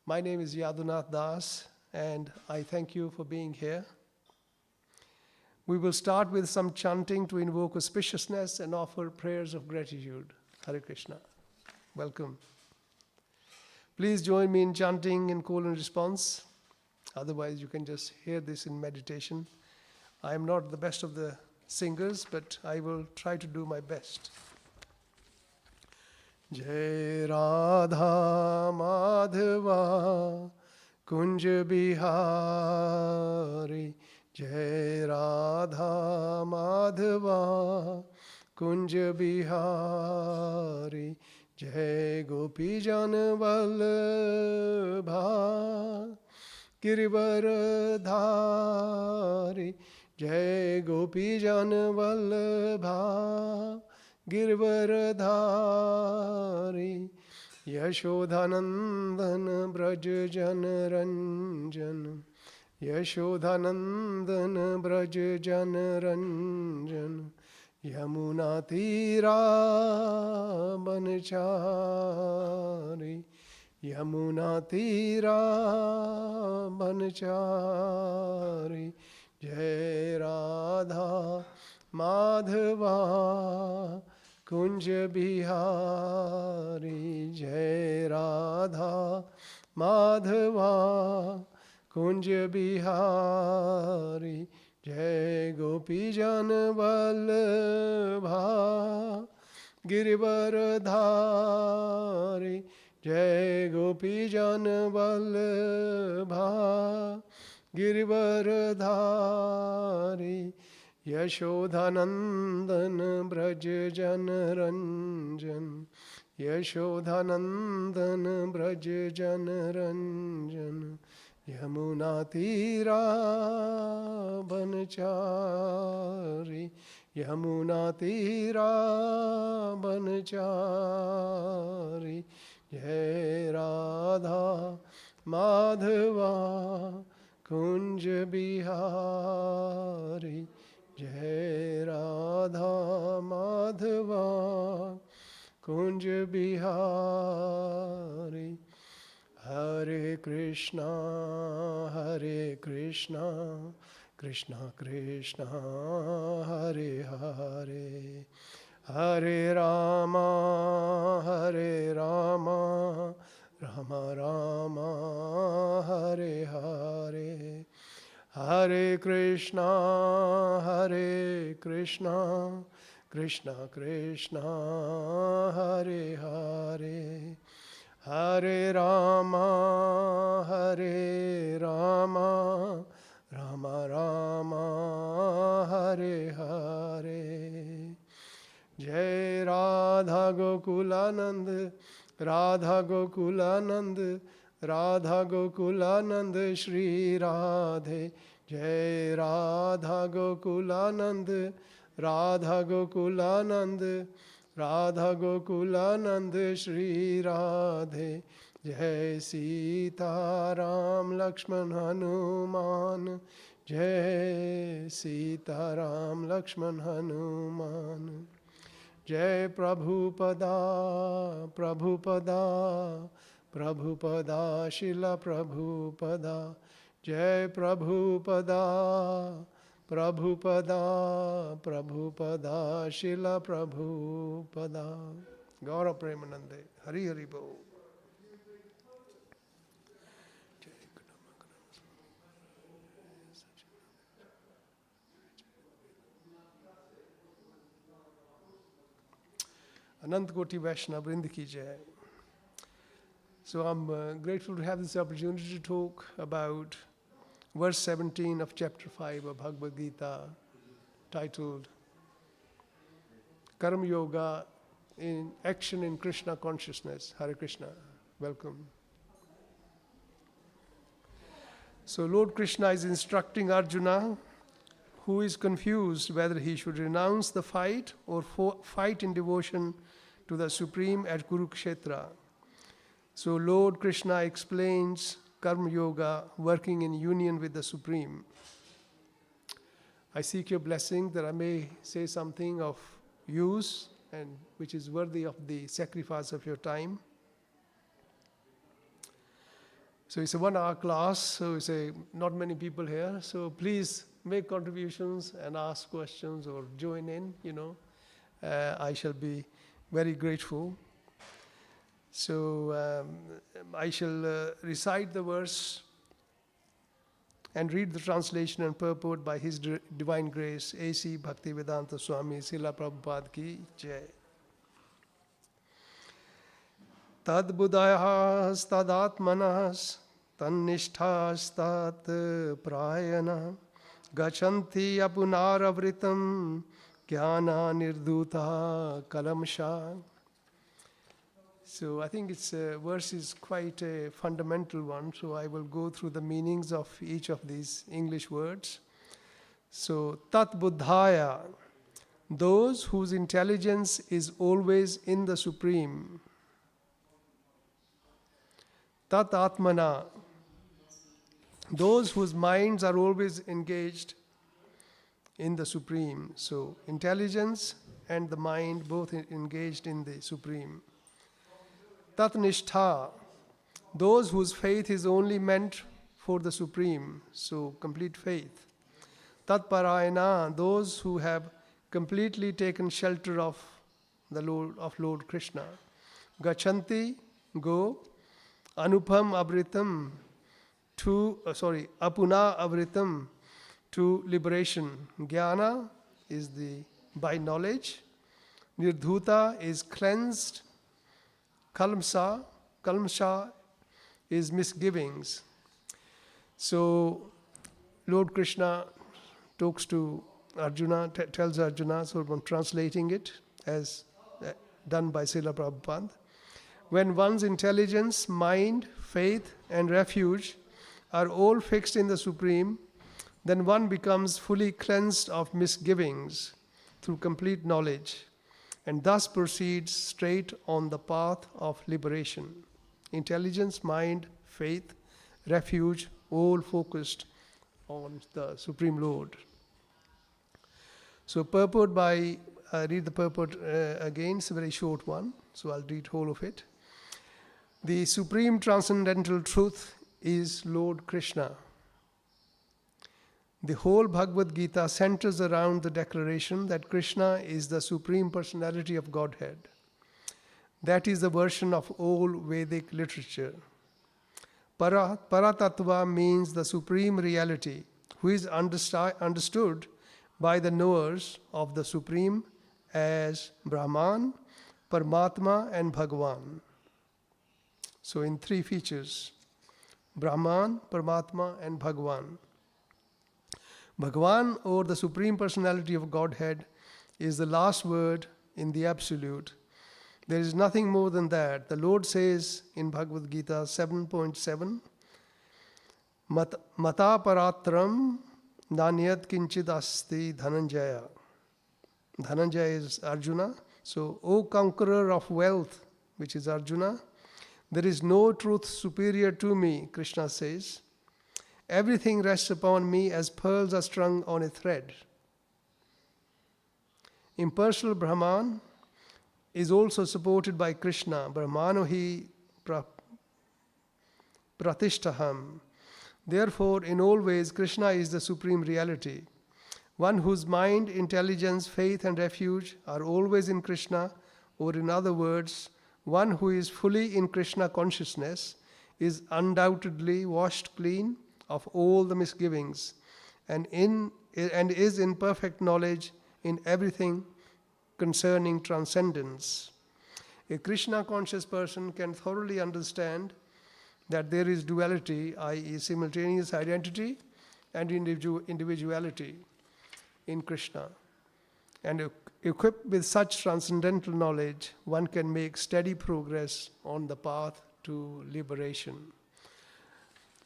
My name is Yadunath Das, and I thank you for being here. We will start with some chanting to invoke auspiciousness and offer prayers of gratitude. Hare Krishna. Welcome. Please join me in chanting in call and response. Otherwise, you can just hear this in meditation. I am not the best of the singers, but I will try to do my best. Jai Radha Madhava Kunj Bihari, Jai Radha Madhava Kunj Bihari, Jai Gopi Jan Vallabha Girvaradhari, Jai Gopi Jan Vallabha Girvaradhari, Yashodhanandan Braj Jan Ranjan, Yashodhanandan Braj Jan Ranjan, Yamuna Tira Banachari, Yamuna Tira Banachari, Jai Radha Madhava Kunj Bihari, Jai Radha Madhava Kunj Bihari, Jai Gopi Jan Vallabha Girvaradhari, Jai Gopi Jan Vallabha Girvaradhari, Yashodhanandan Braj Jan Ranjan, Yashodhanandan Braj Jan Ranjan, Yamuna Tira Banachari, Yamuna Tira Banachari, Jai Radha Madhava Kunj Bihari, Jai Radha Madhava Kunj Bihari. Hare Krishna, Krishna Krishna, Hare Hare, Hare Rama, Rama Rama, Hare Hare, Hare Krishna, Krishna Krishna, Hare Hare, Hare Rama, Rama Rama, Hare Hare. Jai Radha Gokulanand, Radha Gokulanand, Radha Gokulanand Shri Radhe. Jai Radha Gokulanand, Radha Gokulanand, Radha Gokulanand Shri Radhe. Jai Sita Ram Lakshman Hanuman, Jai Sita Ram Lakshman Hanuman. Jai Prabhupada, Prabhupada, Prabhupada, Shila Prabhupada. Jai Prabhupada, Prabhupada, Prabhupada, Shila Prabhupada. Gaura Premanande, Hari Hari Bo. Anant Koti Vaishnava Vrind Ki Jai. So I'm grateful to have this opportunity to talk about verse 17 of chapter 5 of Bhagavad Gita, titled Karma Yoga in Action in Krishna Consciousness. Hare Krishna. Welcome. So Lord Krishna is instructing Arjuna, who is confused whether he should renounce the fight or fight in devotion to the Supreme at Kurukshetra. So Lord Krishna explains Karma Yoga, working in union with the Supreme. I seek your blessing that I may say something of use and which is worthy of the sacrifice of your time. So it's a 1 hour class, so it's not many people here. So please make contributions and ask questions or join in, I shall be very grateful. So I shall recite the verse and read the translation and purport by His Divine Grace, A.C. Bhaktivedanta Swami Srila Prabhupada Ki Jai. Tad buddhayas tadatmanas tannishthas tat prayana gachanti apunaravritam jnana nirduta kalamsha. So I think its verse is quite a fundamental one, so I will go through the meanings of each of these English words. So tat buddhaya, those whose intelligence is always in the Supreme. Tat atmana, those whose minds are always engaged in the Supreme. So intelligence and the mind both engaged in the Supreme. Tat nishtha, those whose faith is only meant for the Supreme, so complete faith. Tat parayana, those who have completely taken shelter of the Lord Krishna. Gachanti, go. Anupam avritam, apuna avritam, to liberation. Jnana is by knowledge. Nirdhuta is cleansed. Kalmsha is misgivings. So Lord Krishna talks to Arjuna, tells Arjuna, so I'm translating it as done by Srila Prabhupada. When one's intelligence, mind, faith, and refuge are all fixed in the Supreme, then one becomes fully cleansed of misgivings through complete knowledge, and thus proceeds straight on the path of liberation. Intelligence, mind, faith, refuge, all focused on the Supreme Lord. So purport by, read the purport again, it's a very short one, so I'll read whole of it. The supreme transcendental truth is Lord Krishna. The whole Bhagavad Gita centers around the declaration that Krishna is the Supreme Personality of Godhead. That is the version of all Vedic literature. Paratattva means the Supreme Reality, who is understood by the knowers of the Supreme as Brahman, Paramatma, and Bhagavan. So in 3 features, Brahman, Paramatma, and Bhagavan. Bhagavan, or the Supreme Personality of Godhead, is the last word in the Absolute. There is nothing more than that. The Lord says in Bhagavad Gita 7.7, Mata paratram nanyat kinchid asti dhananjaya. Dhananjaya is Arjuna. So, O conqueror of wealth, which is Arjuna, there is no truth superior to me, Krishna says. Everything rests upon me as pearls are strung on a thread. Impersonal Brahman is also supported by Krishna. Brahmano hi pratishtaham. Therefore, in all ways, Krishna is the supreme reality. One whose mind, intelligence, faith, and refuge are always in Krishna, or in other words, one who is fully in Krishna consciousness, is undoubtedly washed clean of all the misgivings and is in perfect knowledge in everything concerning transcendence. A Krishna conscious person can thoroughly understand that there is duality, i.e. simultaneous identity and individuality in Krishna. And equipped with such transcendental knowledge, one can make steady progress on the path to liberation.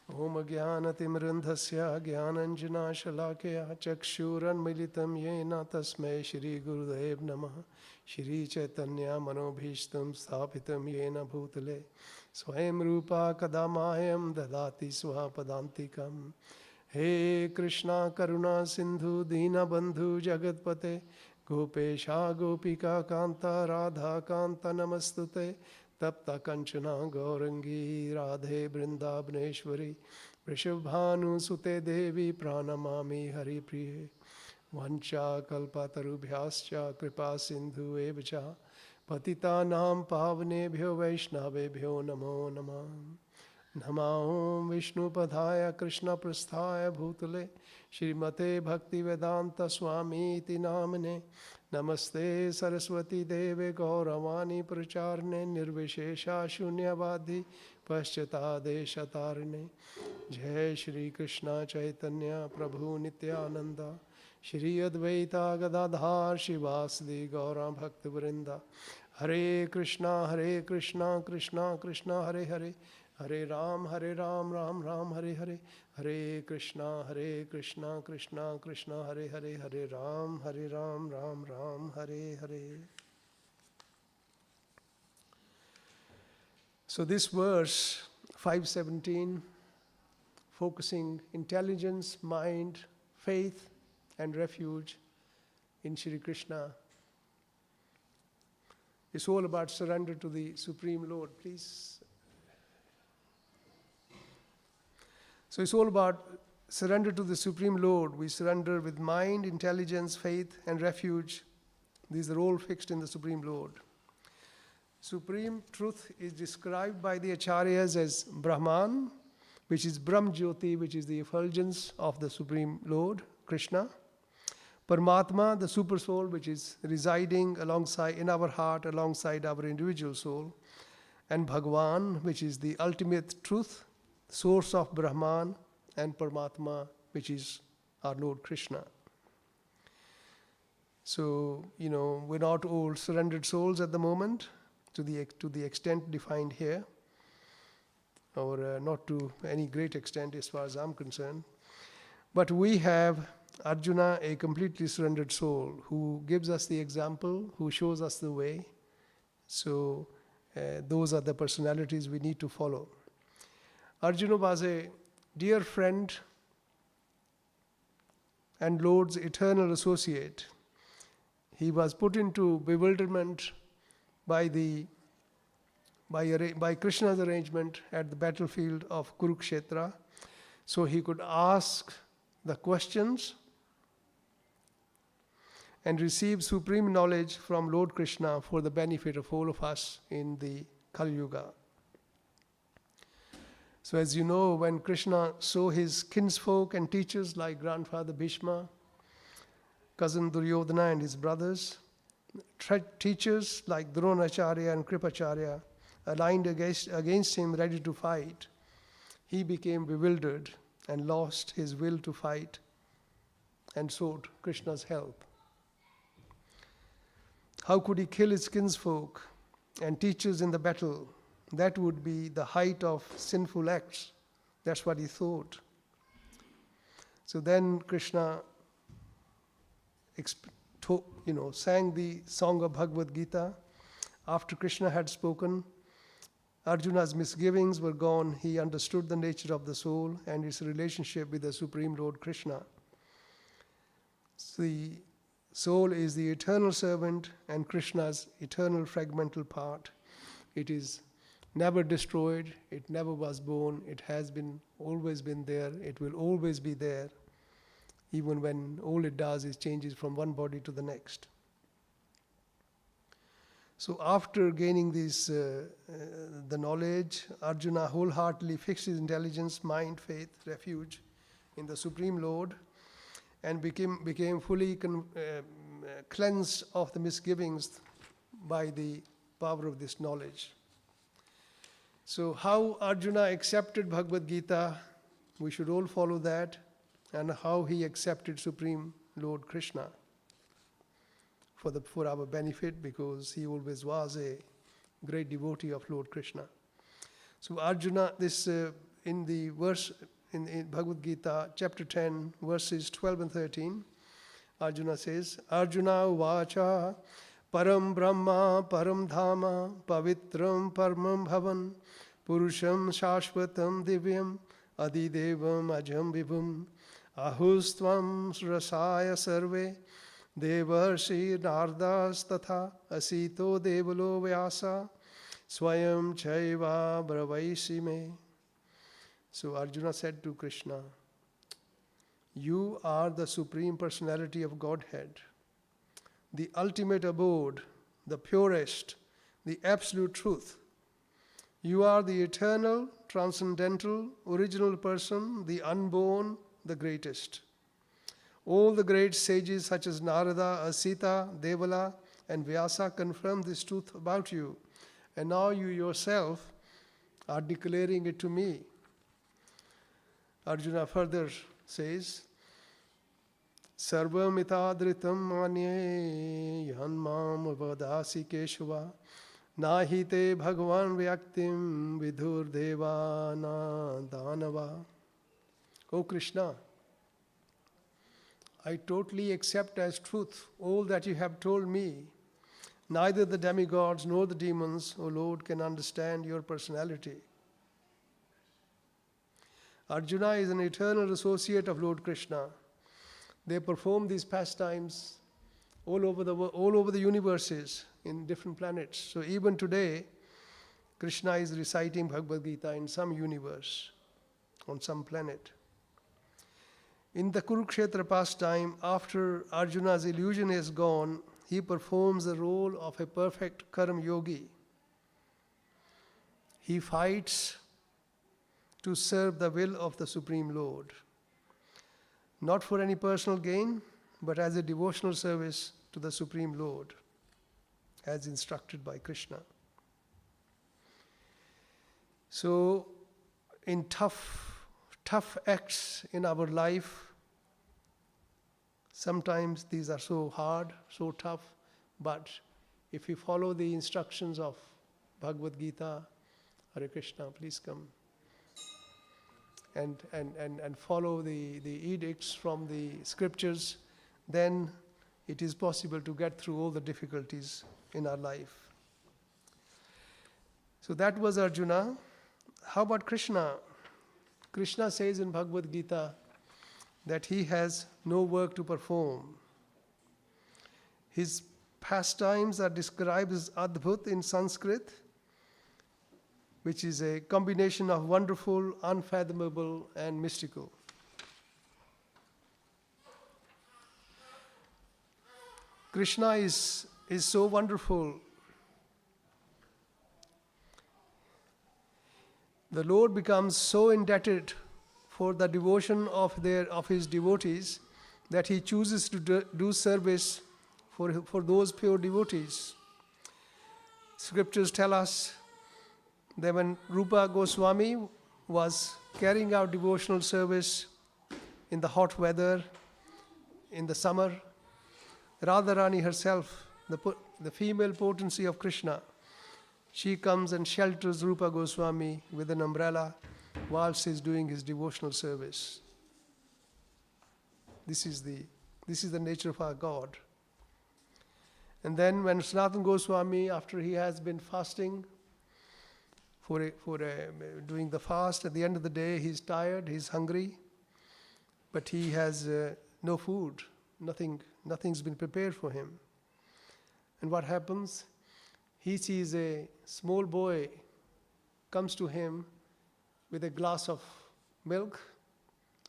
Om Jnanatimrandhasya Jnananjana Shalakaya Chakshuranmilitam Yena Tasmai Shri Gurudev Namaha Shri Chaitanya Manobhishtam Sthapitam Yena Bhutale Swayam Rupa Kadamayam Dadati Swapadantikam. He Krishna Karuna Sindhu Dina Bandhu Jagatpate Gopesha Gopika Kanta Radha Kanta Namastute Tapta Kanchana Gaurangi Radhe Vrindavaneshwari Vrishabhanu Sute Devi Pranamami Hari Priye Vancha Kalpatarubhyascha Kripa Sindhu Evacha Patitanam Pavanebhyo Vaishnavebhyo Namo Namah Namo Vishnu Padhaya Krishna Prasthaya Bhutale Shrimate Bhaktivedanta Swami Iti Namane Namaste Saraswati Deve Gauravani Pracharne Nirvishesha Shunyavadi Paschata Deshatarne Jai Shri Krishna Chaitanya Prabhu Nityananda Shri Advaita Gadadhar Shivasdi Gaura Bhaktivrinda Hare Krishna Krishna Krishna Hare Hare Hare Ram Ram Ram Hare Hare Hare Krishna Krishna Krishna Hare Hare Hare Ram Ram Ram Hare Hare. So this verse 517, focusing intelligence, mind, faith and refuge in Shri Krishna, is all about surrender to the Supreme Lord. Please. So it's all about surrender to the Supreme Lord. We surrender with mind, intelligence, faith, and refuge. These are all fixed in the Supreme Lord. Supreme truth is described by the Acharyas as Brahman, which is Brahm Jyoti, which is the effulgence of the Supreme Lord, Krishna. Paramatma, the super soul, which is residing alongside in our heart, alongside our individual soul. And Bhagwan, which is the ultimate truth, source of Brahman, and Paramatma, which is our Lord Krishna. So, we're not all surrendered souls at the moment, to the extent defined here, or not to any great extent as far as I'm concerned. But we have Arjuna, a completely surrendered soul, who gives us the example, who shows us the way. So, those are the personalities we need to follow. Arjuna was a dear friend and Lord's eternal associate. He was put into bewilderment by Krishna's arrangement at the battlefield of Kurukshetra, so he could ask the questions and receive supreme knowledge from Lord Krishna for the benefit of all of us in the Kali Yuga. So as you know, when Krishna saw his kinsfolk and teachers like grandfather Bhishma, cousin Duryodhana and his brothers, teachers like Dronacharya and Kripacharya aligned against him, ready to fight, he became bewildered and lost his will to fight and sought Krishna's help. How could he kill his kinsfolk and teachers in the battle? That would be the height of sinful acts. That's what he thought. So then Krishna sang the song of Bhagavad Gita. After Krishna had spoken, Arjuna's misgivings were gone. He understood the nature of the soul and its relationship with the Supreme Lord Krishna. The soul is the eternal servant and Krishna's eternal fragmental part. It is never destroyed, it never was born, it has always been there, it will always be there, even when all it does is changes from one body to the next. So after gaining the knowledge, Arjuna wholeheartedly fixed his intelligence, mind, faith, refuge in the Supreme Lord, and became fully cleansed of the misgivings by the power of this knowledge. So how Arjuna accepted Bhagavad Gita, we should all follow that, and how he accepted Supreme Lord Krishna for our benefit, because he always was a great devotee of Lord Krishna. So Arjuna, this in the verse in Bhagavad Gita, chapter 10, verses 12 and 13, Arjuna says, Arjuna Vacha Param Brahma Param Dhama Pavitram Paramam Bhavan Purusham Shashvatam Divyam Adidevam Ajam Vibhum Ahustvam Rasaya Sarve Devarshi Nardas Tatha Asito Devalo Vyasa Swayam Chaiva Bravaisi Me. So Arjuna said to Krishna, you are the Supreme Personality of Godhead, the ultimate abode, the purest, the absolute truth. You are the eternal, transcendental, original person, the unborn, the greatest. All the great sages such as Narada, Asita, Devala, and Vyasa confirm this truth about you. And now you yourself are declaring it to me. Arjuna further says, Sarvam itadritam manye yanmam vadasi keshava nahi te bhagavan vyaktim vidhur devana danava. O Krishna, I totally accept as truth all that you have told me. Neither the demigods nor the demons, O Lord, can understand your personality. Arjuna is an eternal associate of Lord Krishna. They perform these pastimes all over the universes, in different planets. So even today, Krishna is reciting Bhagavad Gita in some universe, on some planet. In the Kurukshetra pastime, after Arjuna's illusion is gone, he performs the role of a perfect karma yogi. He fights to serve the will of the Supreme Lord, not for any personal gain, but as a devotional service to the Supreme Lord, as instructed by Krishna. So, in tough acts in our life, sometimes these are so hard, so tough, but if we follow the instructions of Bhagavad Gita, Hare Krishna, please come, and follow the edicts from the scriptures, then it is possible to get through all the difficulties in our life. So that was Arjuna. How about Krishna? Krishna says in Bhagavad Gita that he has no work to perform. His pastimes are described as Adbhut in Sanskrit, which is a combination of wonderful, unfathomable, and mystical. Krishna is so wonderful. The Lord becomes so indebted for the devotion of his devotees that he chooses to do service for those pure devotees. Scriptures tell us that when Rupa Goswami was carrying out devotional service in the hot weather, in the summer, Radharani herself, the female potency of Krishna, she comes and shelters Rupa Goswami with an umbrella whilst he's doing his devotional service. This is the nature of our God. And then when Sanatana Goswami, after he has been fasting doing the fast, at the end of the day he's tired, he's hungry, but he has no food, nothing's been prepared for him. And what happens? He sees a small boy comes to him with a glass of milk,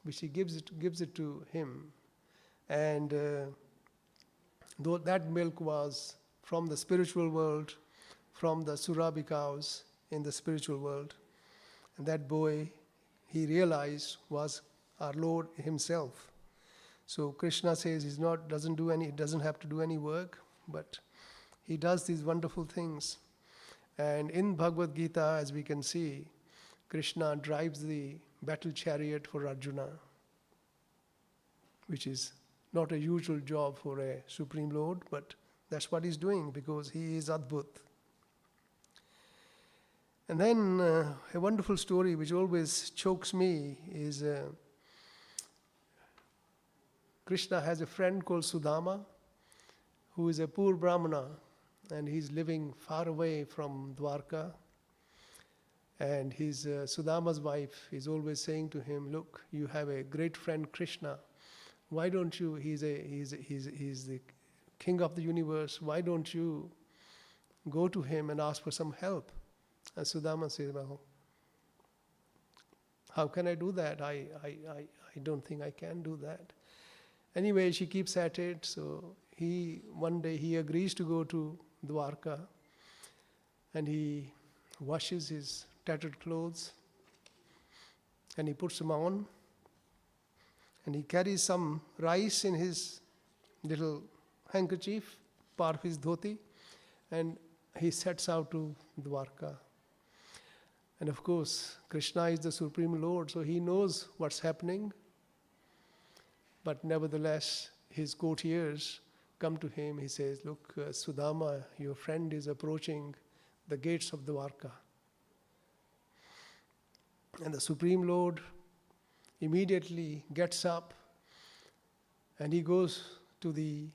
which he gives it to him. And though that milk was from the spiritual world, from the Surabhi cows in the spiritual world, and that boy, he realized, was our Lord himself. So Krishna says he doesn't have to do any work, but he does these wonderful things. And in Bhagavad Gita, as we can see, Krishna drives the battle chariot for Arjuna, which is not a usual job for a Supreme Lord, but that's what he's doing because he is Adbhut. And then a wonderful story which always chokes me is Krishna has a friend called Sudama, who is a poor Brahmana, and he's living far away from Dwarka. And his Sudama's wife is always saying to him, "Look, you have a great friend Krishna. Why don't you? He's the king of the universe. Why don't you go to him and ask for some help?" And Sudama says, well, how can I do that? I don't think I can do that. Anyway, she keeps at it. So one day he agrees to go to Dwarka, and he washes his tattered clothes and he puts them on, and he carries some rice in his little handkerchief, part of his dhoti, and he sets out to Dwarka. And of course, Krishna is the Supreme Lord, so he knows what's happening. But nevertheless, his courtiers come to him. He says, look, Sudama, your friend is approaching the gates of Dwarka. And the Supreme Lord immediately gets up and he goes to the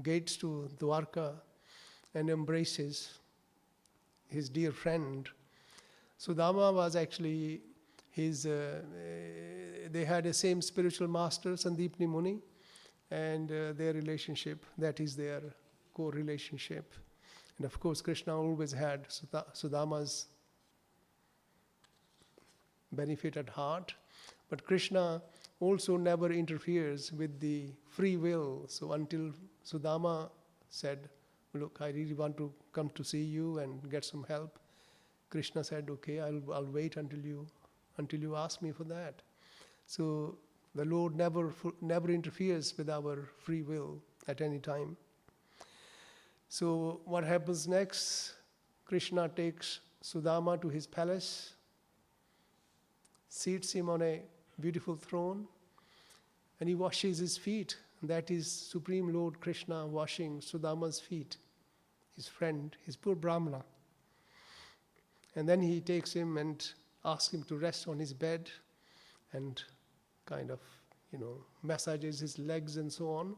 gates to Dwarka and embraces his dear friend. Sudama was actually they had a same spiritual master, Sandeepni Muni, and their relationship, that is their core relationship. And of course, Krishna always had Sudama's benefit at heart, but Krishna also never interferes with the free will. So until Sudama said, look, I really want to come to see you and get some help, Krishna said, okay, I'll wait until you ask me for that. So the Lord never interferes with our free will at any time. So what happens next? Krishna takes Sudama to his palace, seats him on a beautiful throne, and he washes his feet. That is Supreme Lord Krishna washing Sudama's feet, his friend, his poor Brahmana. And then he takes him and asks him to rest on his bed and kind of, massages his legs and so on.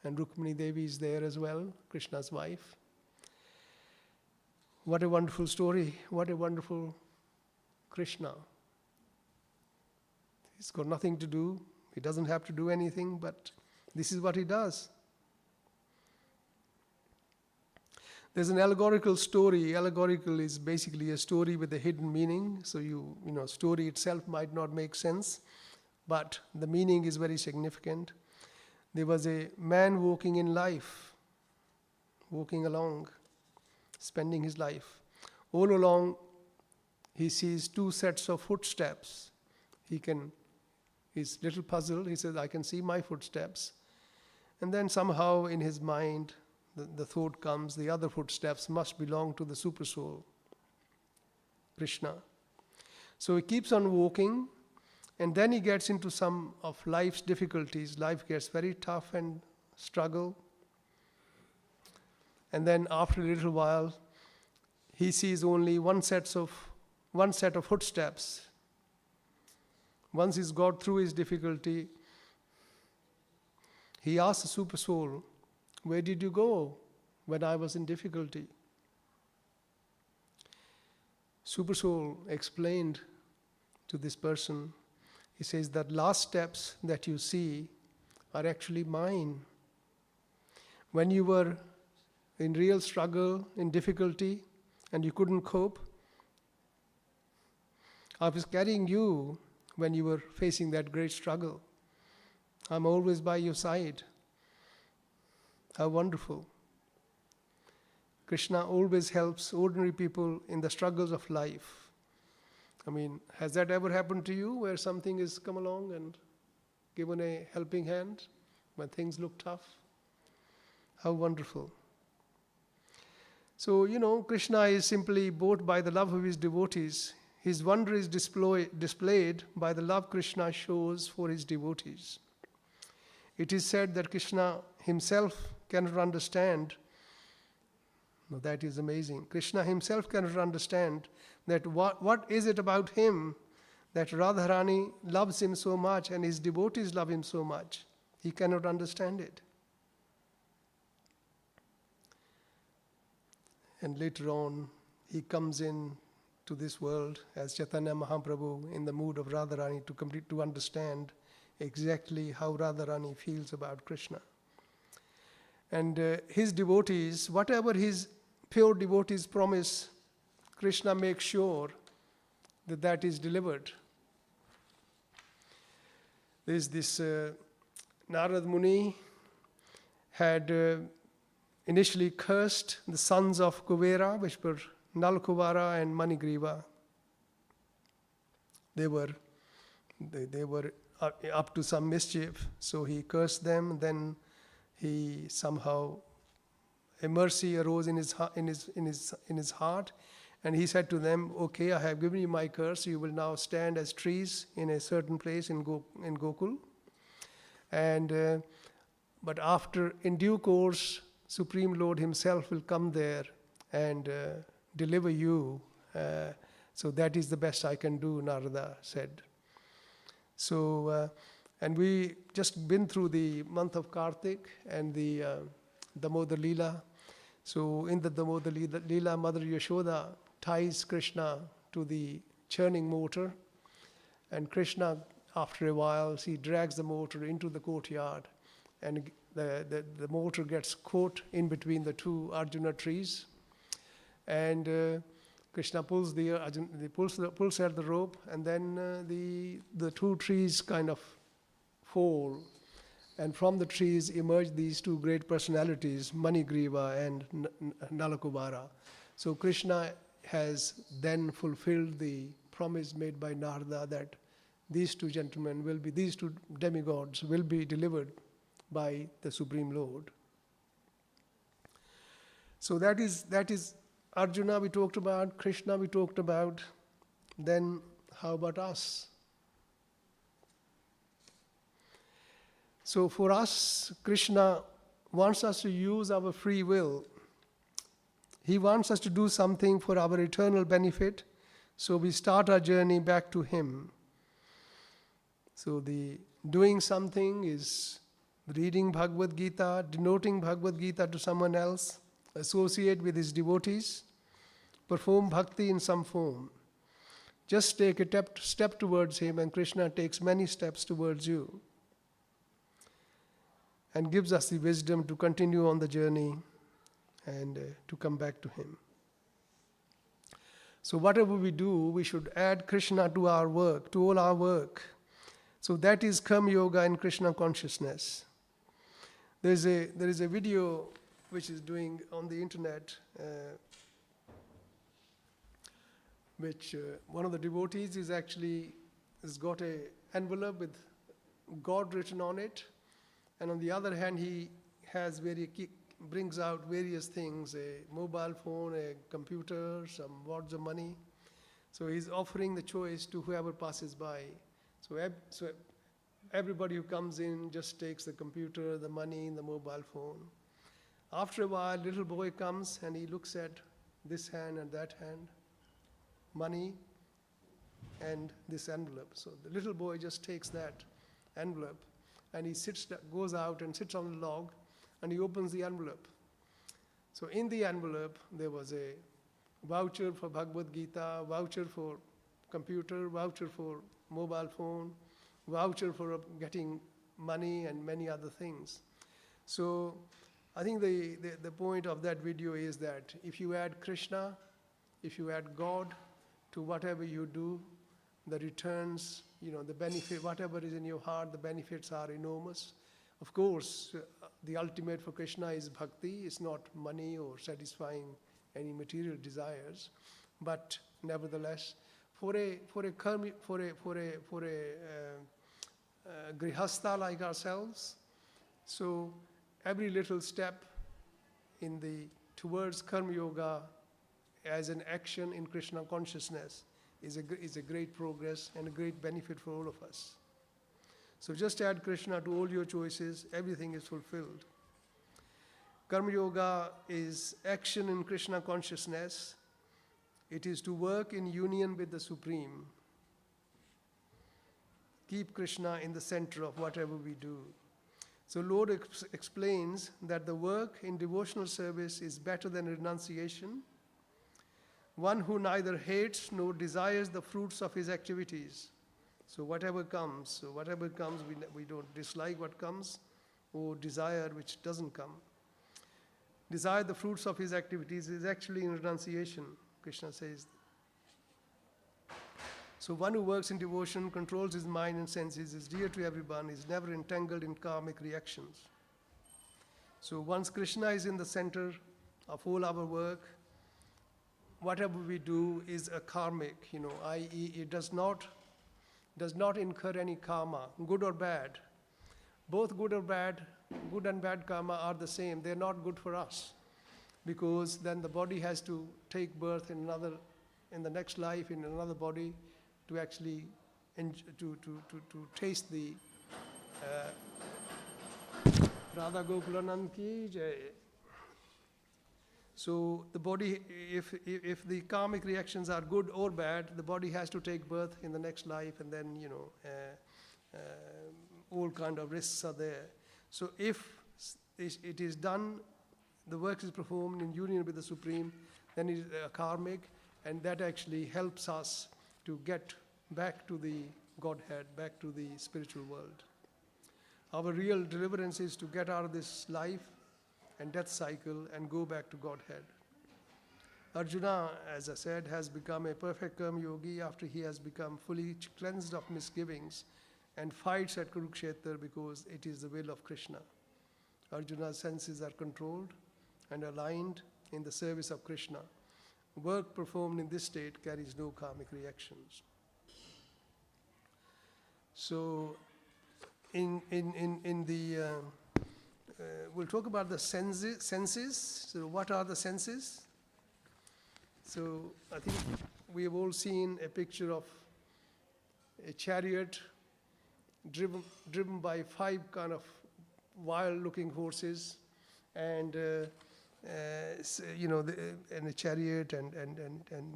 And Rukmini Devi is there as well, Krishna's wife. What a wonderful story. What a wonderful Krishna. He's got nothing to do. He doesn't have to do anything, but this is what he does. There's an allegorical story. Allegorical is basically a story with a hidden meaning. So story itself might not make sense, but the meaning is very significant. There was a man walking in life, walking along, spending his life. All along, he sees two sets of footsteps. He's a little puzzled. He says, I can see my footsteps. And then somehow in his mind, the thought comes, the other footsteps must belong to the super soul, Krishna. So he keeps on walking, and then he gets into some of life's difficulties. Life gets very tough and struggle. And then after a little while, he sees only one set of footsteps. Once he's got through his difficulty, he asks the super soul, where did you go when I was in difficulty? Super soul explained to this person, he says that last steps that you see are actually mine. When you were in real struggle, in difficulty, and you couldn't cope, I was carrying you when you were facing that great struggle. I'm always by your side. How wonderful. Krishna always helps ordinary people in the struggles of life. I mean, has that ever happened to you where something has come along and given a helping hand when things look tough? How wonderful. So, Krishna is simply bought by the love of his devotees. His wonder is displayed by the love Krishna shows for his devotees. It is said that Krishna himself cannot understand. Now that is amazing. Krishna himself cannot understand that what is it about him that Radharani loves him so much and his devotees love him so much. He cannot understand it. And later on, he comes in to this world as Chaitanya Mahaprabhu in the mood of Radharani to understand exactly how Radharani feels about Krishna. And his devotees, whatever his pure devotees promise, Krishna makes sure that that is delivered. There's this Narad Muni had initially cursed the sons of Kuvera, which were Nalkuvara and Manigriva. They were up to some mischief, so he cursed them. Then he somehow a mercy arose in his heart, and he said to them, "Okay, I have given you my curse. You will now stand as trees in a certain place in Gokul, and but after, in due course, Supreme Lord Himself will come there and deliver you. So that is the best I can do," Narada said. So, and we just been through the month of Kartik and the Damodar Leela. So in the Damodar Leela, Mother Yashoda ties Krishna to the churning motor, and Krishna, after a while, he drags the motor into the courtyard, and the motor gets caught in between the two Arjuna trees, and Krishna pulls pulls at the rope, and then the two trees kind of fall, and from the trees emerge these two great personalities, Manigriva and Nalakubara. So Krishna has then fulfilled the promise made by Narada that these two gentlemen will be, these two demigods will be delivered by the Supreme Lord. So that is Arjuna we talked about, Krishna we talked about. Then how about us? So for us, Krishna wants us to use our free will. He wants us to do something for our eternal benefit, so we start our journey back to Him. So the doing something is reading Bhagavad Gita, denoting Bhagavad Gita to someone else, associate with his devotees, perform bhakti in some form. Just take a step towards Him, and Krishna takes many steps towards you and gives us the wisdom to continue on the journey and to come back to Him. So whatever we do, we should add Krishna to our work, to all our work. So that is Karma Yoga and Krishna consciousness. There is a video which is doing on the internet, which one of the devotees has got an envelope with God written on it, and on the other hand he brings out various things, a mobile phone, a computer, some wads of money. So he's offering the choice to whoever passes by. So everybody who comes in just takes the computer, the money, and the mobile phone. After a while, little boy comes and he looks at this hand and that hand, money and this envelope. So the little boy just takes that envelope and he goes out and sits on the log, and he opens the envelope. So in the envelope, there was a voucher for Bhagavad Gita, voucher for computer, voucher for mobile phone, voucher for getting money, and many other things. So I think the point of that video is that if you add Krishna, if you add God to whatever you do, the returns, the benefit, whatever is in your heart, the benefits are enormous. Of course, the ultimate for Krishna is bhakti. It's not money or satisfying any material desires, but nevertheless, for a grihastha like ourselves, so every little step towards Karma Yoga as an action in Krishna consciousness is a great progress and a great benefit for all of us. So just add Krishna to all your choices, everything is fulfilled. Karma Yoga is action in Krishna consciousness. It is to work in union with the Supreme. Keep Krishna in the center of whatever we do. So Lord explains that the work in devotional service is better than renunciation. One who neither hates nor desires the fruits of his activities. So whatever comes, we don't dislike what comes or desire which doesn't come. Desire the fruits of his activities is actually in renunciation. Krishna says. So one who works in devotion, controls his mind and senses, is dear to everyone, is never entangled in karmic reactions. So once Krishna is in the center of all our work, whatever we do is a karmic, i.e. it does not incur any karma, good or bad. Both good and bad karma are the same. They're not good for us, because then the body has to take birth in the next life, in another body, to actually to taste the Radha Gokulanand ki jai. So the body, if the karmic reactions are good or bad, the body has to take birth in the next life, and then all kind of risks are there. So if it is done, the work is performed in union with the Supreme, then it is karmic, and that actually helps us to get back to the Godhead, back to the spiritual world. Our real deliverance is to get out of this life and death cycle and go back to Godhead. Arjuna, as I said, has become a perfect karma yogi after he has become fully cleansed of misgivings and fights at Kurukshetra because it is the will of Krishna. Arjuna's senses are controlled and aligned in the service of Krishna. Work performed in this state carries no karmic reactions. So, we'll talk about the senses. So, what are the senses? So, I think we have all seen a picture of a chariot driven by 5 kind of wild-looking horses, and and a chariot and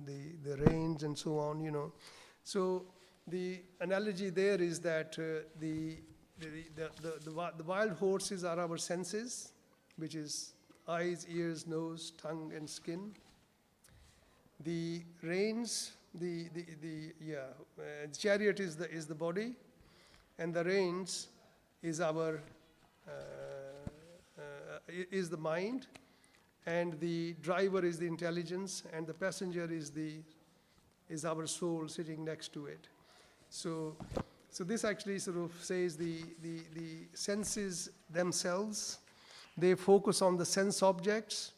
the reins and so on. So the analogy there is that the wild horses are our senses, which is eyes, ears, nose, tongue, and skin. The reins, the chariot is the body, and the reins is our is the mind, and the driver is the intelligence, and the passenger is our soul sitting next to it. So this actually sort of says the senses themselves, they focus on the sense objects,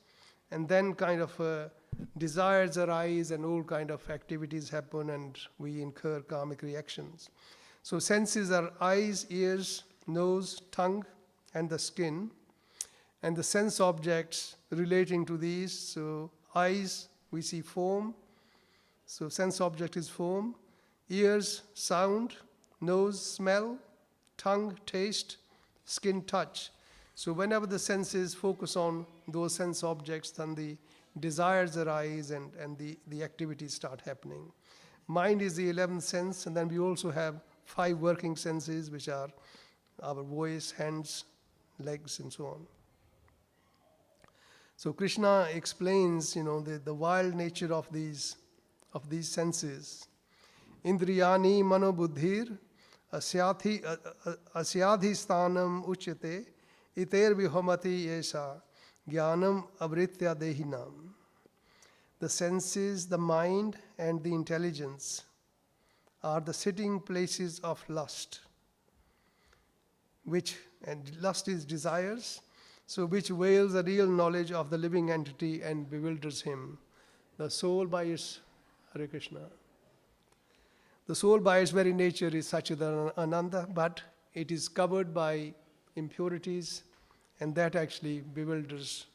and then kind of desires arise and all kind of activities happen, and we incur karmic reactions. So senses are eyes, ears, nose, tongue, and the skin, and the sense objects relating to these. So eyes, we see form, so sense object is form. Ears, sound. Nose, smell. Tongue, taste. Skin, touch. So whenever the senses focus on those sense objects, then the desires arise and the activities start happening. Mind is the 11th sense, and then we also have 5 working senses, which are our voice, hands, legs, and so on. So Krishna explains, the wild nature of these senses. Indriyani mano buddhir asyadhi sthanam uchyate iter vihomati yesha jnanam avritya dehinam. The senses, the mind, and the intelligence are the sitting places of lust, and lust is desires, so which veils the real knowledge of the living entity and bewilders him. The soul by its Hare Krishna. The soul by its very nature is Satchidananda, but it is covered by impurities, and that actually bewilders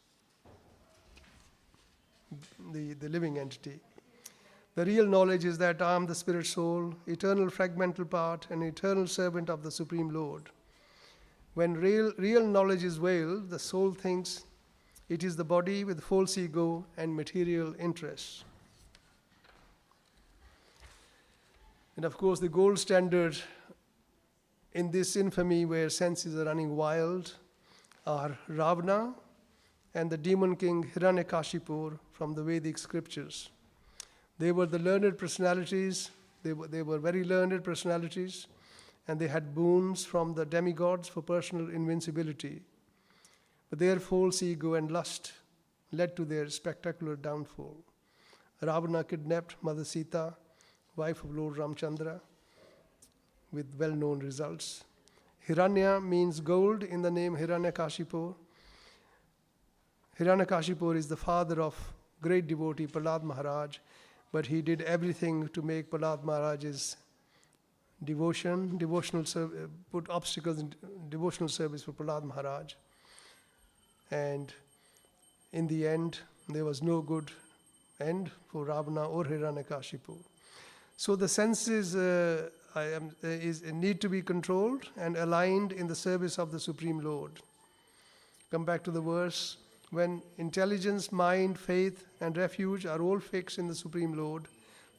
the living entity. The real knowledge is that I am the spirit soul, eternal fragmental part, and eternal servant of the Supreme Lord. When real knowledge is veiled, the soul thinks it is the body with false ego and material interests. And of course, the gold standard in this infamy where senses are running wild are Ravana and the demon king Hiranyakashipu from the Vedic scriptures. They were the learned personalities, they were very learned personalities, and they had boons from the demigods for personal invincibility. But their false ego and lust led to their spectacular downfall. Ravana kidnapped Mother Sita, wife of Lord Ramchandra, with well-known results. Hiranya means gold in the name Hiranyakashipu. Hiranyakashipu is the father of great devotee Prahlad Maharaj, but he did everything to make Prahlad Maharaj's put obstacles in devotional service for Prahlad Maharaj. And in the end, there was no good end for Ravana or Hiranyakashipu. So the senses need to be controlled and aligned in the service of the Supreme Lord. Come back to the verse. When intelligence, mind, faith, and refuge are all fixed in the Supreme Lord,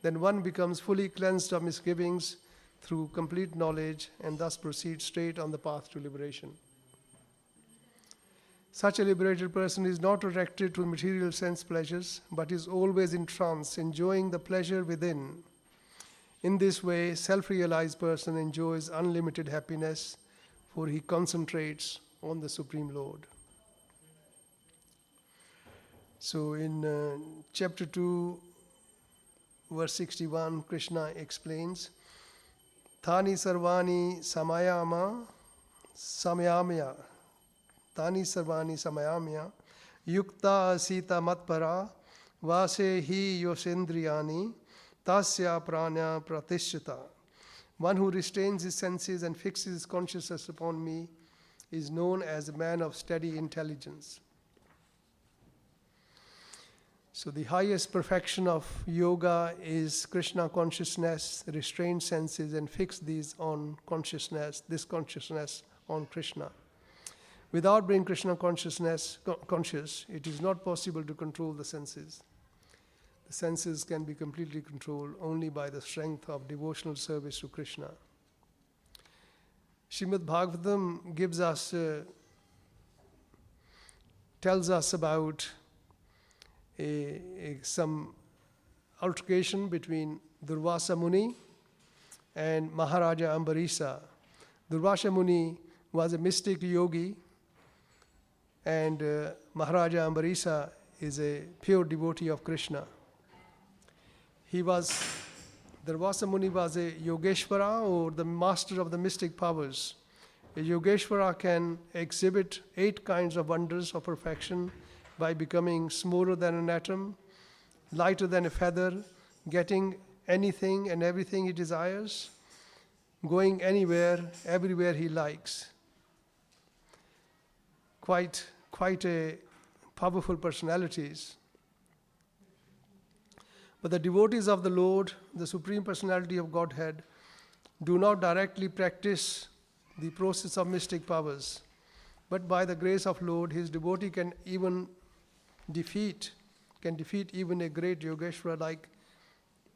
then one becomes fully cleansed of misgivings through complete knowledge and thus proceeds straight on the path to liberation. Such a liberated person is not attracted to material sense pleasures, but is always in trance, enjoying the pleasure within. In this way, self-realized person enjoys unlimited happiness, for he concentrates on the Supreme Lord. So in chapter 2, verse 61, Krishna explains, Thani sarvani samayamya, Tani sarvani samayamya, yukta asita matpara, vase hi yosendriyani, tasya pranya pratishtita. One who restrains his senses and fixes his consciousness upon me is known as a man of steady intelligence. So the highest perfection of yoga is Krishna consciousness, restrained senses, and fix these on consciousness, this consciousness on Krishna. Without being Krishna conscious, it is not possible to control the senses. The senses can be completely controlled only by the strength of devotional service to Krishna. Srimad Bhagavatam tells us about some altercation between Durvasa Muni and Maharaja Ambarisa. Durvasa Muni was a mystic yogi, and Maharaja Ambarisa is a pure devotee of Krishna. Durvasa Muni was a Yogeshwara, or the master of the mystic powers. A Yogeshwara can exhibit 8 kinds of wonders of perfection by becoming smaller than an atom, lighter than a feather, getting anything and everything he desires, going anywhere, everywhere he likes. Quite a powerful personalities. But the devotees of the Lord, the Supreme Personality of Godhead, do not directly practice the process of mystic powers. But by the grace of Lord, his devotee can defeat even a great Yogeshwara like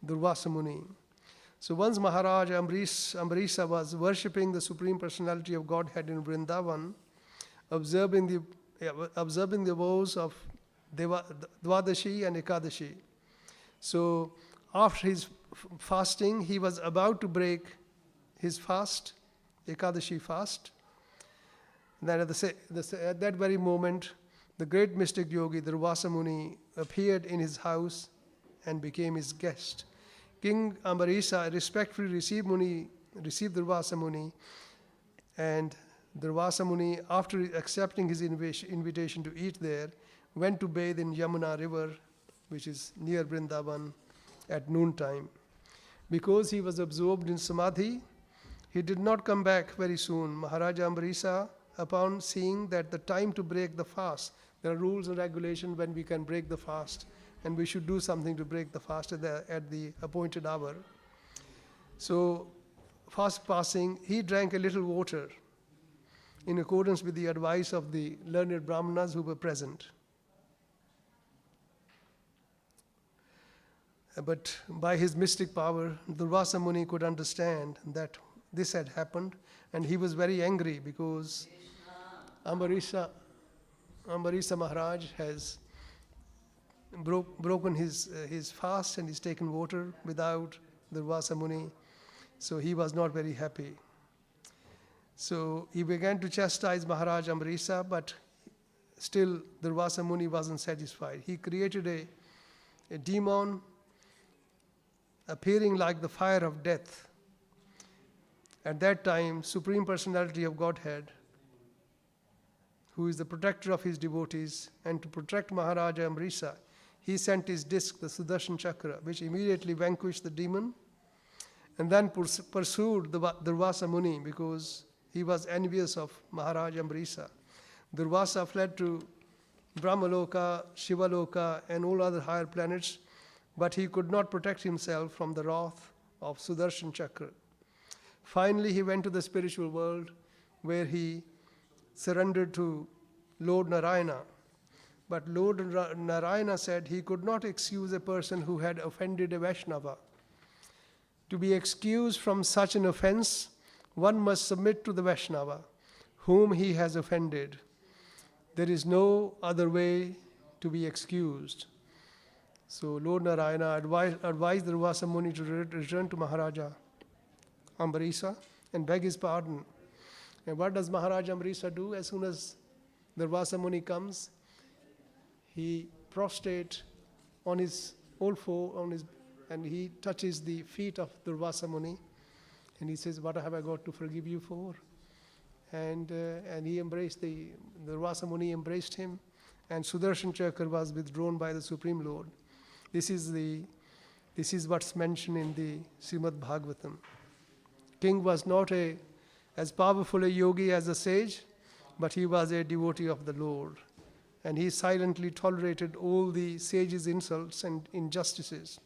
Durvasa Muni. So once Maharaj Ambarisa was worshipping the Supreme Personality of Godhead in Vrindavan, observing the vows of Dvadashi and Ekadashi. So after his fasting, he was about to break his fast, Ekadashi fast. Then at that very moment, the great mystic yogi, Durvasa Muni, appeared in his house and became his guest. King Ambarisa respectfully received Durvasa Muni, and Durvasa Muni, after accepting his invitation to eat there, went to bathe in Yamuna river, which is near Vrindavan, at noontime. Because he was absorbed in samadhi, he did not come back very soon. Maharaja Ambarisa, upon seeing that the time to break the fast, there are rules and regulations when we can break the fast, and we should do something to break the fast at the appointed hour. So, fast passing, he drank a little water in accordance with the advice of the learned Brahmanas who were present. But by his mystic power, Durvasa Muni could understand that this had happened, and he was very angry because Ambarisa Maharaj has broken his fast and he's taken water without Durvasa Muni, so he was not very happy. So he began to chastise Maharaj Ambarisa, but still Durvasa Muni wasn't satisfied. He created a demon appearing like the fire of death. At that time, Supreme Personality of Godhead, who is the protector of his devotees, and to protect Maharaja Amrisa, he sent his disc, the Sudarshan Chakra, which immediately vanquished the demon and then pursued the Durvasa Muni because he was envious of Maharaja Amrisa. Durvasa fled to Brahmaloka, Shivaloka, and all other higher planets, but he could not protect himself from the wrath of Sudarshan Chakra. Finally, he went to the spiritual world where he surrendered to Lord Narayana. But Lord Narayana said he could not excuse a person who had offended a Vaishnava. To be excused from such an offense, one must submit to the Vaishnava whom he has offended. There is no other way to be excused. So Lord Narayana advised the Durvasa Muni to return to Maharaja Amrisa and beg his pardon. And what does Maharaja Amrisa do? As soon as Durvasa Muni comes, he prostrates on his all four, and he touches the feet of Durvasa Muni, and he says, "What have I got to forgive you for?" And he embraced the Durvasa Muni embraced him, and Sudarshan Chakra was withdrawn by the Supreme Lord. This is what's mentioned in the Srimad Bhagavatam. King was not as powerful a yogi as a sage, but he was a devotee of the Lord. And he silently tolerated all the sages' insults and injustices.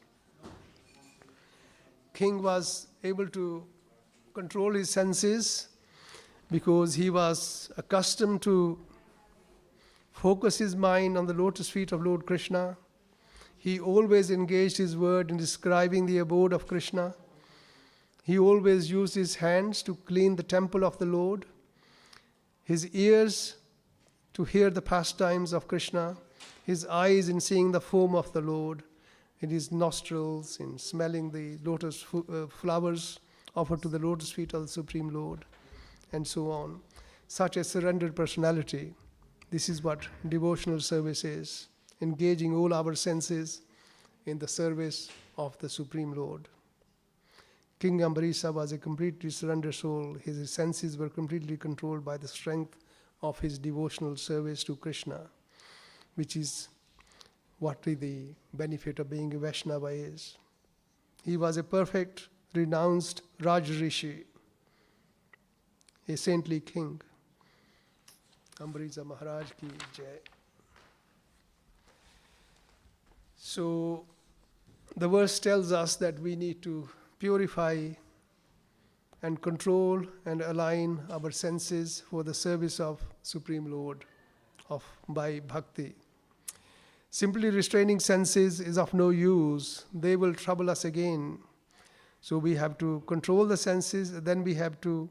King was able to control his senses because he was accustomed to focus his mind on the lotus feet of Lord Krishna. He always engaged his word in describing the abode of Krishna. He always used his hands to clean the temple of the Lord, his ears to hear the pastimes of Krishna, his eyes in seeing the form of the Lord, and his nostrils in smelling the lotus flowers offered to the lotus feet of the Supreme Lord, and so on. Such a surrendered personality. This is what devotional service is, engaging all our senses in the service of the Supreme Lord. King Amrisa was a completely surrendered soul. His senses were completely controlled by the strength of his devotional service to Krishna, which is what the benefit of being a Vaishnava is. He was a perfect, renounced Raj Rishi, a saintly king. Amrisa Maharaj ki jai. So the verse tells us that we need to purify and control and align our senses for the service of Supreme Lord by bhakti. Simply restraining senses is of no use. They will trouble us again. So we have to control the senses, then we have to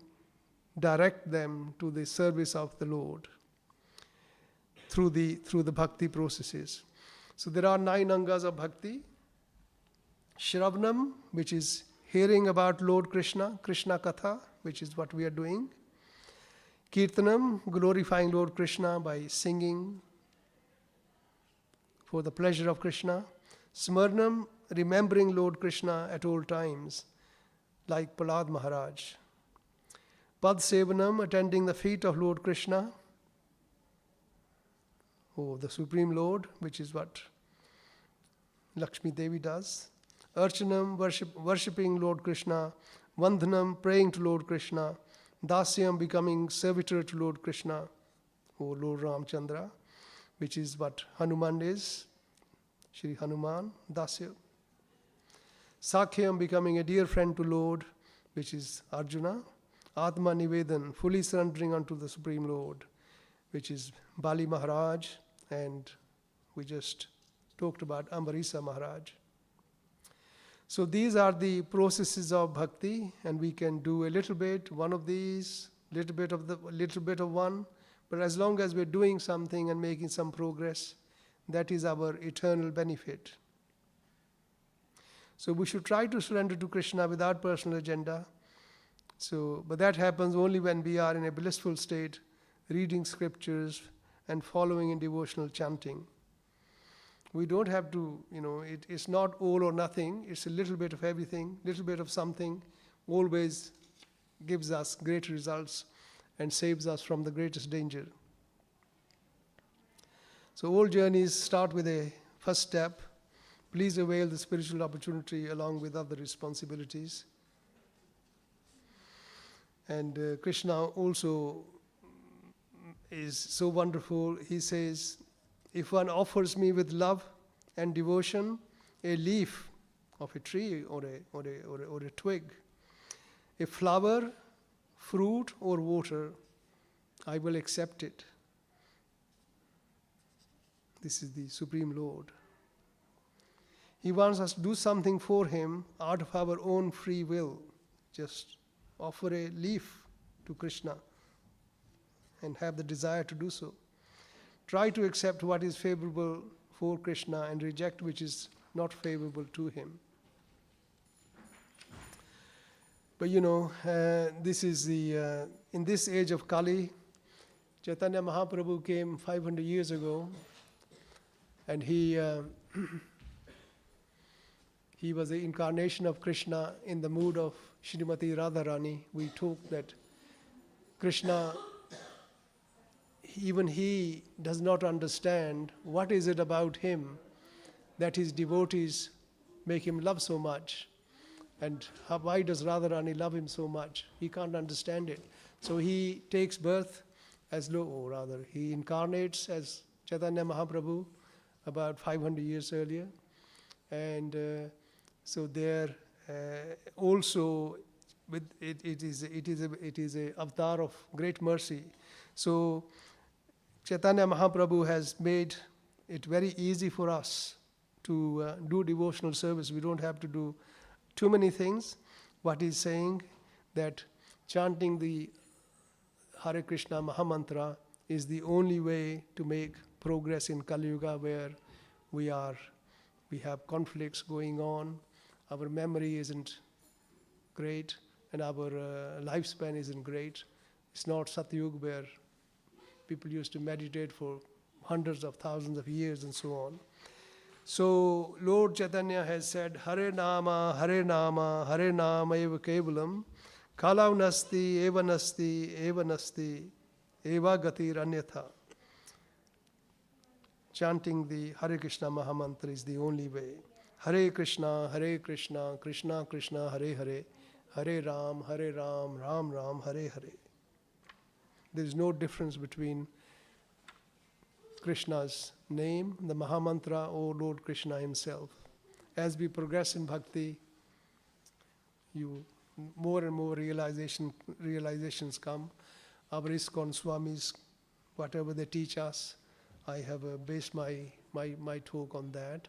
direct them to the service of the Lord through the bhakti processes. So there are 9 angas of bhakti. Shravanam, which is hearing about Lord Krishna, Krishna Katha, which is what we are doing. Kirtanam, glorifying Lord Krishna by singing for the pleasure of Krishna. Smarnam, remembering Lord Krishna at all times, like Prahlad Maharaj. Pad Sevanam, attending the feet of Lord Krishna, the Supreme Lord, which is what Lakshmi Devi does. Archanam, worshipping Lord Krishna. Vandhanam, praying to Lord Krishna. Dasyam, becoming servitor to Lord Krishna, or Lord Ramchandra, which is what Hanuman is, Shri Hanuman, Dasya. Sakhyam, becoming a dear friend to Lord, which is Arjuna. Atma Nivedan, fully surrendering unto the Supreme Lord, which is Bali Maharaj, and we just talked about Amrisa Maharaj. So these are the processes of bhakti, and we can do a little bit, one of these, little bit of one, but as long as we're doing something and making some progress, that is our eternal benefit. So we should try to surrender to Krishna without personal agenda. But that happens only when we are in a blissful state, reading scriptures and following in devotional chanting. We don't have to, it's not all or nothing. It's a little bit of everything, little bit of something, always gives us great results and saves us from the greatest danger. So all journeys start with a first step. Please avail the spiritual opportunity along with other responsibilities. And Krishna also is so wonderful. He says, if one offers me with love and devotion a leaf of a tree or a twig, a flower, fruit or water, I will accept it. This is the Supreme Lord. He wants us to do something for Him out of our own free will. Just offer a leaf to Krishna and have the desire to do so. Try to accept what is favorable for Krishna and reject which is not favorable to Him. But this is in this age of Kali, Chaitanya Mahaprabhu came 500 years ago, and he was the incarnation of Krishna in the mood of Srimati Radharani. We talk that Krishna, even he does not understand what is it about him that his devotees make him love so much. And why does Radharani love him so much? He can't understand it. So he takes birth he incarnates as Chaitanya Mahaprabhu about 500 years earlier. And so there also with it is a avatar of great mercy. So Chaitanya Mahaprabhu has made it very easy for us to do devotional service. We don't have to do too many things. What he's saying, that chanting the Hare Krishna Mahamantra is the only way to make progress in Kali Yuga, where we have conflicts going on, our memory isn't great, and our lifespan isn't great. It's not Satyug where people used to meditate for hundreds of thousands of years and so on. So Lord Chaitanya has said, Hare Nama, Hare Nama, Hare Nama eva kevalam, Kalau nasti, eva nasti, eva nasti, eva gatir anyatha. Chanting the Hare Krishna Mahamantra is the only way. Hare Krishna, Krishna Krishna, Hare Hare, Hare Ram, Ram Ram, Hare Hare. There is no difference between Krishna's name, the Mahamantra, or Lord Krishna himself. As we progress in bhakti, more and more realizations come. Our ISKCON Swamis, whatever they teach us, I have based my talk on that.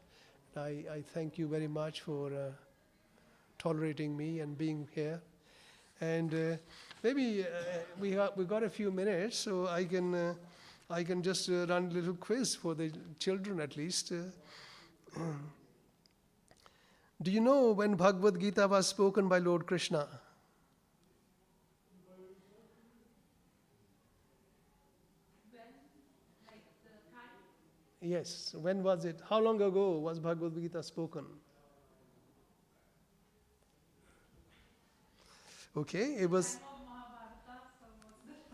I thank you very much for tolerating me and being here. And maybe we got a few minutes, so I can just run a little quiz for the children at least. Do you know when Bhagavad Gita was spoken by Lord Krishna? Yes, when was it? How long ago was Bhagavad Gita spoken? Okay, it was.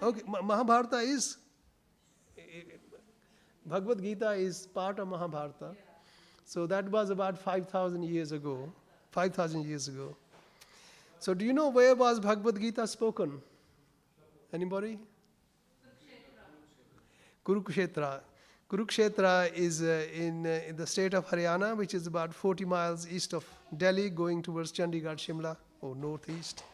Okay, Mahabharata is. Bhagavad Gita is part of Mahabharata. So that was about 5,000 years ago. 5,000 years ago. So do you know where was Bhagavad Gita spoken? Anybody? Kurukshetra. Kurukshetra is in the state of Haryana, which is about 40 miles east of Delhi, going towards Chandigarh, Shimla, or northeast.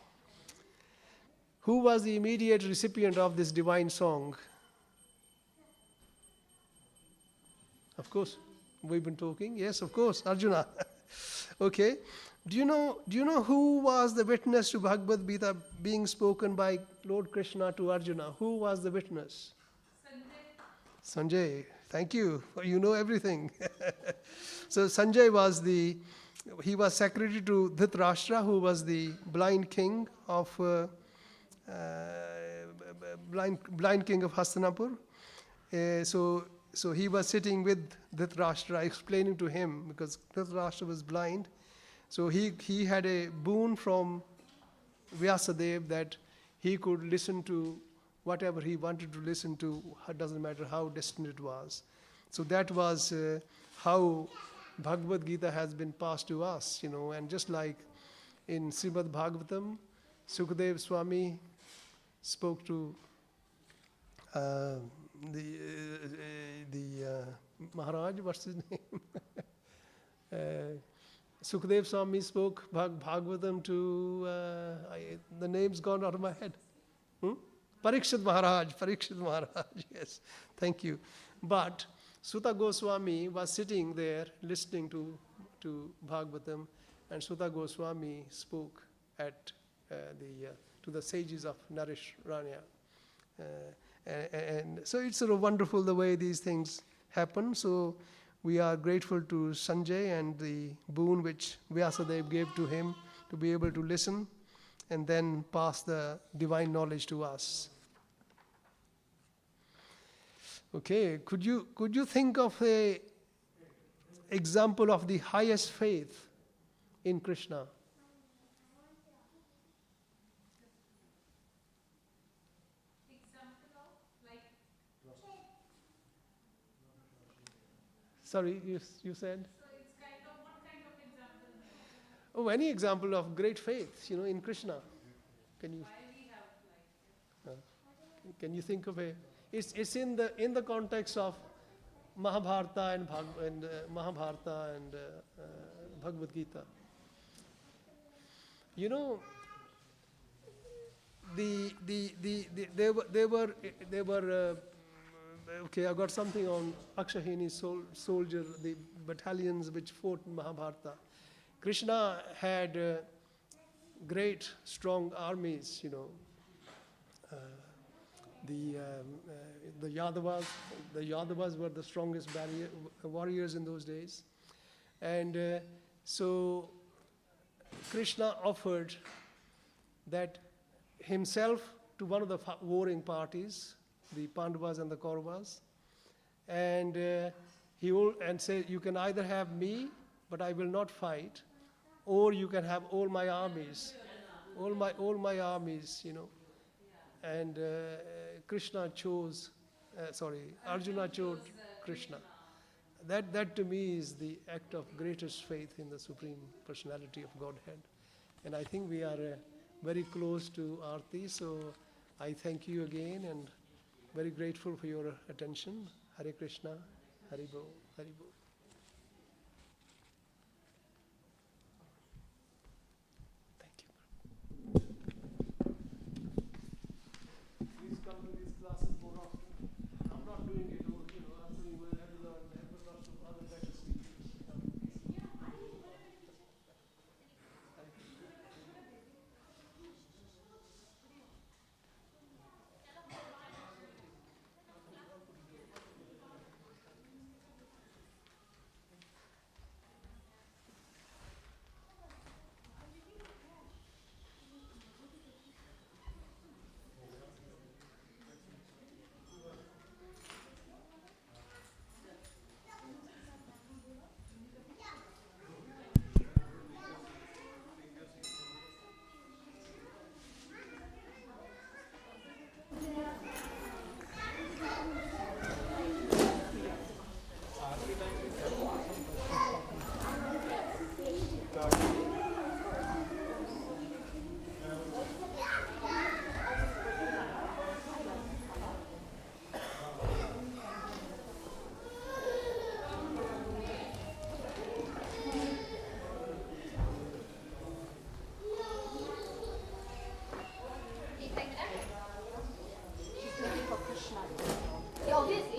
Who was the immediate recipient of this divine song? Of course, we've been talking. Yes, of course, Arjuna. Okay. Do you know who was the witness to Bhagavad Gita being spoken by Lord Krishna to Arjuna? Who was the witness? Sanjay. Thank you. You know everything. So Sanjay was secretary to Dhritarashtra, who was the blind king of blind king of Hastinapur. So so he was sitting with Dhritarashtra explaining to him, because Dhritarashtra was blind. So he had a boon from Vyasadeva that he could listen to whatever he wanted to listen to, it doesn't matter how distant it was. So that was how Bhagavad Gita has been passed to us, and just like in Srimad Bhagavatam, Sukadeva Swami spoke to the Maharaj, what's his name? Sukadeva Swami spoke Bhagavatam to, the name's gone out of my head. Parikshit Maharaj, yes, thank you. But Sutta Goswami was sitting there listening to Bhagavatam, and Sutta Goswami spoke to the sages of Naresh Rania. And so it's sort of wonderful the way these things happen. So we are grateful to Sanjay and the boon which Vyasadeva gave to him to be able to listen and then pass the divine knowledge to us. Okay, could you think of a example of the highest faith in Krishna? Example of like. Sorry, you said? So it's kind of what kind of example? Oh, any example of great faith, in Krishna. Can you? Why we have like. Can you think of a? It's in the context of Mahabharata and Bhagavad Gita. They were okay. I got something on Akshahini soldier, the battalions which fought in Mahabharata. Krishna had great strong armies, the Yadavas were the strongest warriors in those days. And so Krishna offered that himself to one of the warring parties, the Pandavas and the Kauravas, and and said, you can either have me, but I will not fight, or you can have all my armies, all my armies, And Krishna chose, Arjuna chose Krishna. That to me is the act of greatest faith in the Supreme Personality of Godhead. And I think we are very close to Aarti, so I thank you again and very grateful for your attention. Hare Krishna, Hare Bol, Hare Bol.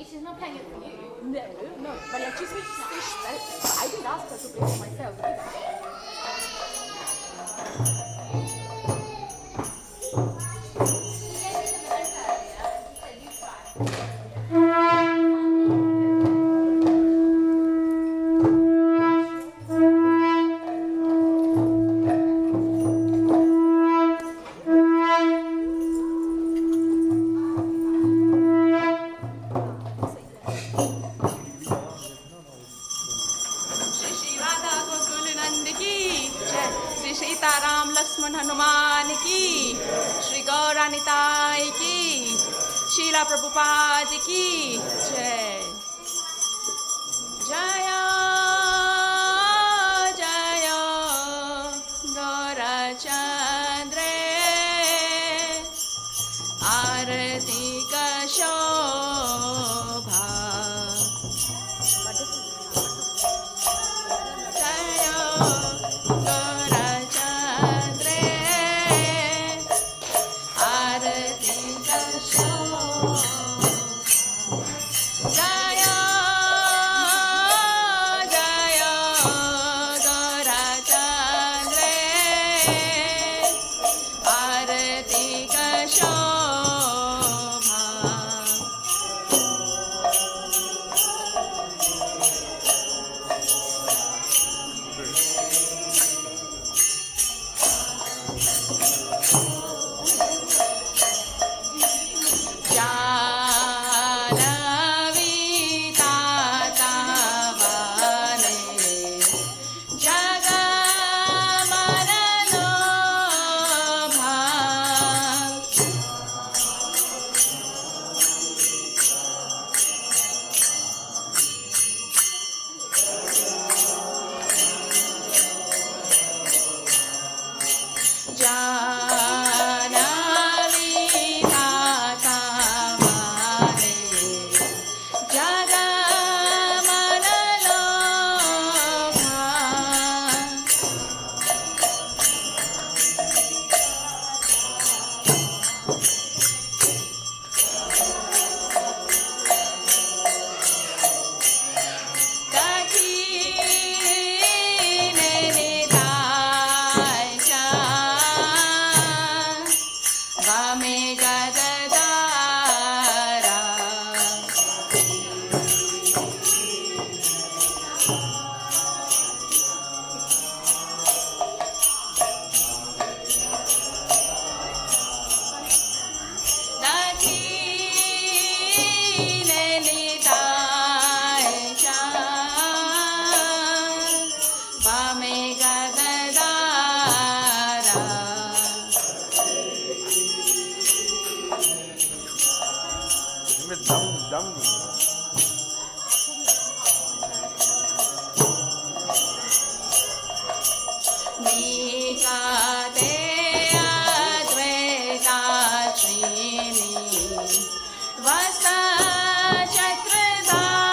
She's not playing it for you. No, but like she's fish. I didn't ask her to play for myself either. Sitaram Lakshman Hanuman की, श्री गौरानिताई की, शीला प्रभुपाद की जय। जय जय गौरचंद्र आरती का शोभा। जय गौरचंद्र आरती का शोभा। जय जय गौरचंद्र आरती का शोभा। चक्रधारा